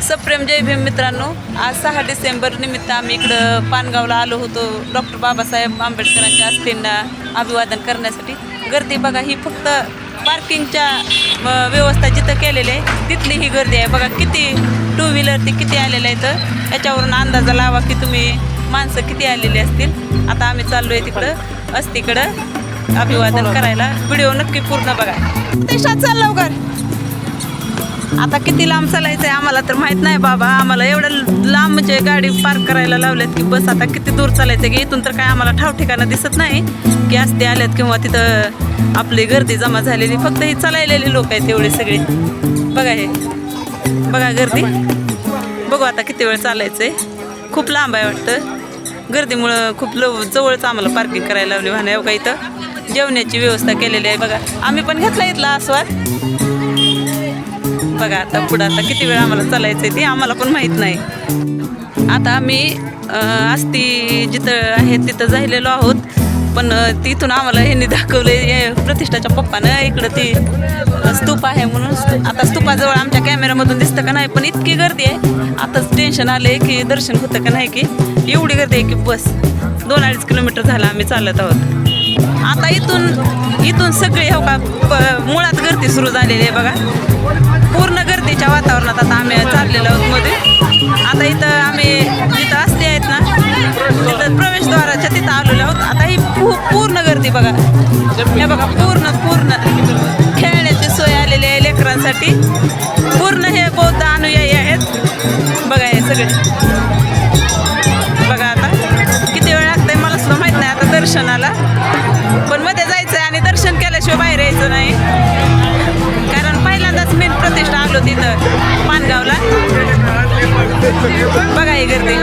सप्रेम जय भीम मित्रांनो, आज 6 डिसेंबर निमित्त आम्ही इकडं पानगावला आलो होतो डॉक्टर बाबासाहेब आंबेडकरांच्या अस्थींना अभिवादन करण्यासाठी. गर्दी बघा, ही फक्त पार्किंगच्या व्यवस्था जिथं केलेली आहे तिथली ही गर्दी आहे. बघा किती टू व्हीलर ती किती आलेले आहेत, याच्यावरून अंदाजा लावा की तुम्ही माणसं किती आलेली असतील. आता आम्ही चाललो आहे तिकडं अस्थीकडं अभिवादन करायला. व्हिडिओ नक्की पूर्ण बघा. देशात चाल लवकर. आता किती लांब चालायचं आहे आम्हाला तर माहीत नाही बाबा. आम्हाला एवढं लांब म्हणजे गाडी पार्क करायला लावल्यात की बस आता किती दूर चालायचं की इथून तर काय आम्हाला ठाव ठिकाणा दिसत नाही की असते आल्यात किंवा तिथं आपली गर्दी जमा झालेली. फक्त ही चालायलेली लोक आहेत एवढे सगळे. बघा हे बघा गर्दी. बघू आता किती वेळ चालायचं आहे. खूप लांब आहे वाटतं. गर्दीमुळं खूप जवळच आम्हाला पार्किंग करायला लावली वाहनं. बघा इथं जेवणाची व्यवस्था केलेली आहे. बघा आम्ही पण घेतला इथला आस्वाद. बघा आता पुढं आता किती वेळ आम्हाला चालायचं आहे ते आम्हाला पण माहीत नाही. आता आम्ही अस्थी जिथं आहे तिथं जायलेलो आहोत. पण तिथून आम्हाला ह्यांनी दाखवले प्रतिष्ठाच्या पप्पानं इकडं ती स्तूप आहे म्हणून. आता स्तूपाजवळ आमच्या कॅमेऱ्यामधून दिसतं का नाही, पण इतकी गर्दी आहे आताच टेन्शन आलं आहे की दर्शन होतं का नाही. की एवढी गर्दी आहे की बस 2-2.5 किलोमीटर झालं आम्ही चालत आहोत. आता इथून सगळे हो का मुळात गर्दी सुरू झालेली आहे. बघा पूर्ण गर्दीच्या वातावरणात आता आम्ही चाललेलो आहोत मध्ये. आता इथं आम्ही जिथं अस्थी आहेत ना तिथं प्रवेशद्वाराच्या तिथं आलेलो आहोत. आता ही पूर्ण गर्दी बघा. हे बघा पूर्ण खेळण्याची सोय आलेली आहे लेकरांसाठी. पूर्ण हे बौद्ध अनुयायी आहेत. बघा हे सगळे. बघा आता किती वेळ लागतंय मला सुद्धा माहीत नाही आता दर्शनाला. पण मध्ये जायचं आहे आणि दर्शन केल्याशिवाय बाहेर यायचं नाही. कारण पहिल्यांदाच मेन प्रतिष्ठा आलो तिथं पानगावला. बघा ही गर्दी.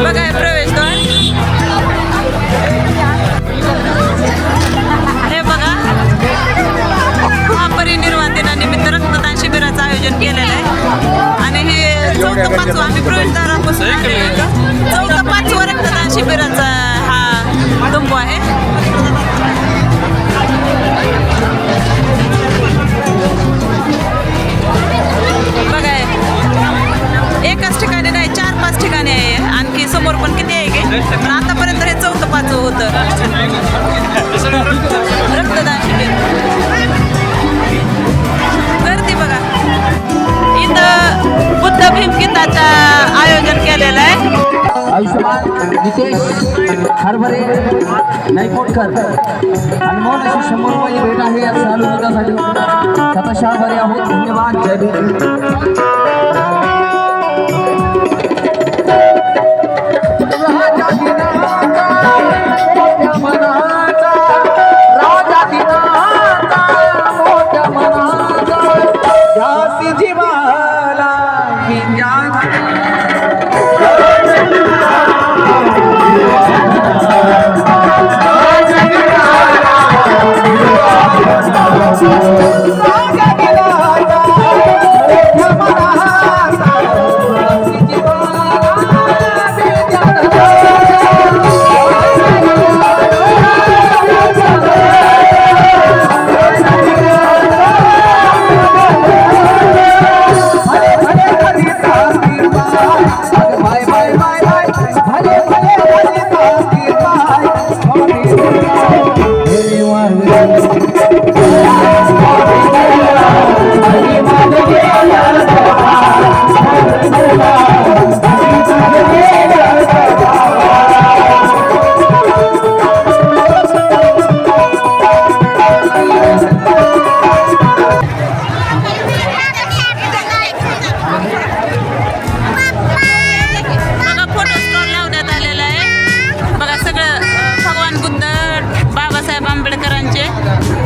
बघा हे प्रवेशद्वार. हे बघा महापरिनिर्वाण दिनानिमित्त रक्तदान शिबिराचं आयोजन केलेलं आहे. आणि हे 4th-5th आम्ही प्रवेशद्वारापासून 4th-5th रक्तदान शिबिराचा हा तंबू आहे. बघा एकाच ठिकाणी नाही 4-5 ठिकाणी आहे. आणखी समोर पण किती आहे की, पण आतापर्यंत हे 4th-5th होतं रक्तदान शिबिर. गर्दी बघा. इथं बुद्ध भीम गीताचं आयोजन केलेलं आहे. आयुष्यमान नितेश हरभरे नाईकोटकर अनमोल अशी 100 रुपये भेट आहे या सहभागासाठी. सतत हरभरे आहोत. धन्यवाद. जय भीम.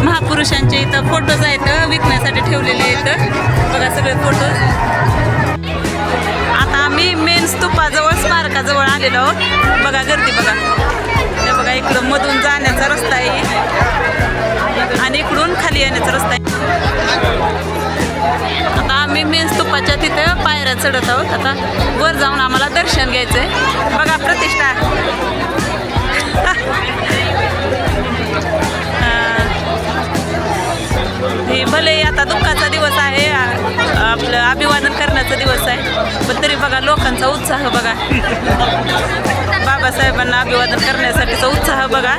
महापुरुषांचे इथं फोटोज आहेत विकण्यासाठी ठेवलेले आहेत. बघा सगळे फोटोज. आता आम्ही मेन स्तूपाजवळ स्मारकाजवळ आलेलो आहोत. बघा गर्दी बघा. ते बघा इकडं मधून जाण्याचा रस्ता आहे आणि इकडून खाली येण्याचा रस्ता आहे. आता आम्ही मेन स्तूपाच्या तिथं पायऱ्या चढत आहोत. आता वर जाऊन आम्हाला दर्शन घ्यायचं आहे. बघा प्रतिष्ठा. भले आता दुःखाचा दिवस आहे दुःखाचा दिवस आहे, पण तरी बघा लोकांचा उत्साह बघा, बाबासाहेबांना अभिवादन करण्यासाठीचा उत्साह बघा.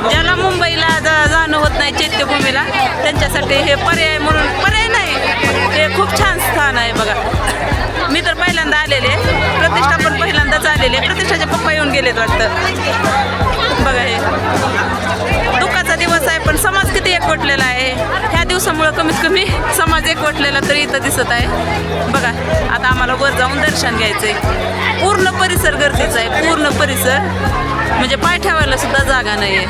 ज्याला मुंबईला जाणं होत नाही चैत्यभूमीला, त्यांच्यासाठी हे पर्याय म्हणून, पर्याय नाही, हे खूप छान स्थान आहे बघा. मी तर पहिल्यांदा आलेले, प्रतिष्ठा पण पहिल्यांदाच आलेले, प्रतिष्ठाचे पप्पा येऊन गेलेत वाटतं बघा. हे दुःखाचा दिवस आहे, पण समाज किती एकवटलेला आहे. ह्या दिवसामुळं कमीत कमी समाज एकवटलेला तरी इथं दिसत आहे बघा. आता आम्हाला वर जाऊन दर्शन घ्यायचंय. पूर्ण परिसर गर्दीचा आहे, पूर्ण परिसर, म्हणजे पाय ठेवायला सुद्धा जागा नाही आहे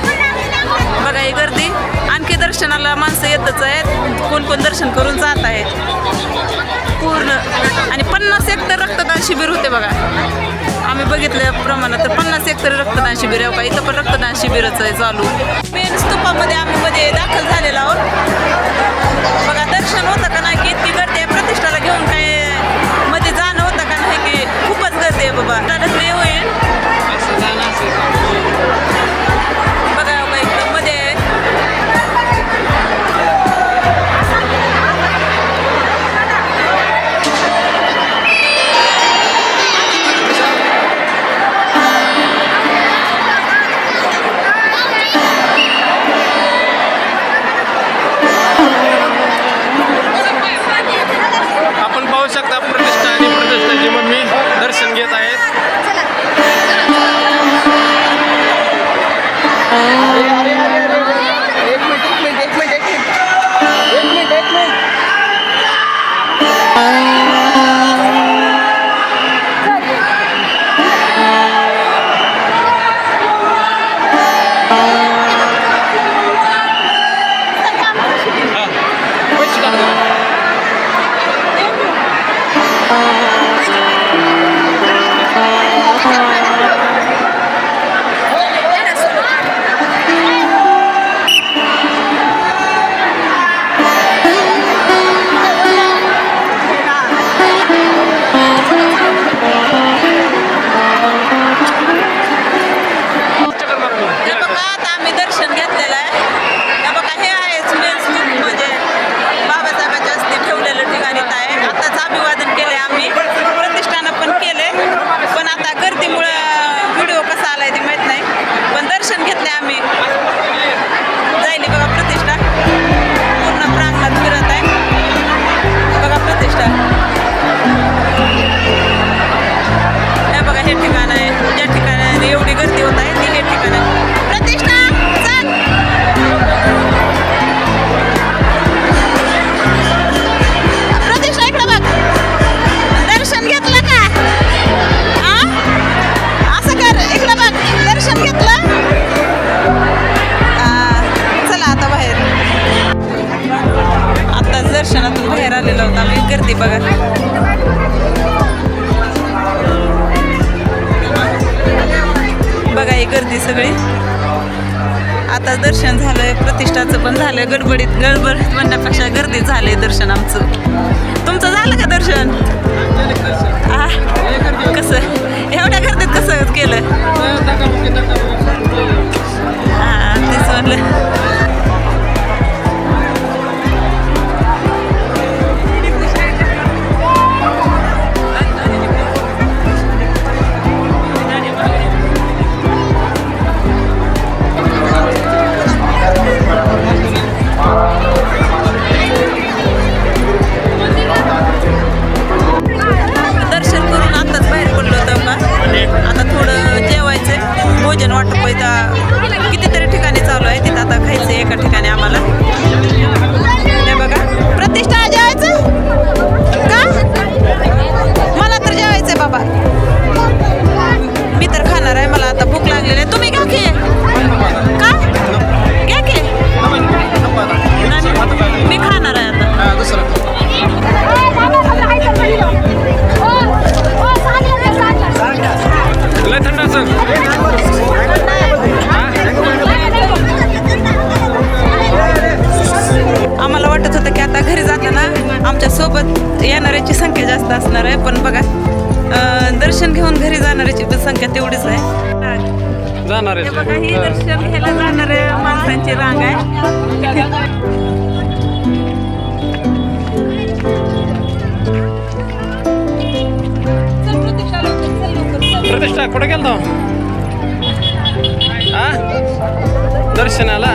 बघा. ही गर्दी, आणखी दर्शनाला माणसं येतच आहेत, कोण कोण दर्शन करून जात आहेत पूर्ण. आणि 50 एकतर रक्तदान शिबिर होते बघा. आम्ही बघितल्याप्रमाणे तर 50 एकतर रक्तदान शिबिर आहे का. इथं पण रक्तदान शिबिरच आहे चालू. मेन स्तूपामध्ये आम्ही मध्ये दाखल झालेलो आहोत बघा. दर्शन होतं का नाही की इतकी गर्दी आहे. प्रतिष्ठाला घेऊन काय मध्ये जाणं होतं का नाही की खूपच गर्दी आहे बाबा. ढकली होईल बघा बघा. इथं मध्ये प्रतिष्ठा आणि प्रतिष्ठाची मम्मी दर्शन घेत आहेत. गर्दी बघा. बघा ही गर्दी सगळी. आता दर्शन झालंय, प्रतिष्ठाचं पण झालं. गडबड म्हणण्यापेक्षा गर्दीत झालंय दर्शन आमचं. तुमचं झालं का दर्शन? कसं एवढ्या गर्दीत कसं केलं? तेच म्हणलं. कितीतरी ठिकाणी चालू आहे, तिथं आता खायचं एका ठिकाणी आम्हाला. हे बघा प्रतिष्ठा जेवायचं का? मला तर जेवायचंय बाबा. मी तर खाणार आहे, मला आता भूक लागलेली आहे. तुम्ही घ्या की का? घ्या की. मी खाणार आहे आता. आम्हाला वाटत होतं की आता घरी जाताना आमच्या सोबत येणाऱ्याची संख्या जास्त असणार आहे, पण बघा दर्शन घेऊन घरी जाणाऱ्याची संख्या तेवढीच आहे. बघा ही दर्शन घ्यायला जाणाऱ्या माणसांची रांग आहे. प्रतिष्ठा कुठे गेलतो हा दर्शनाला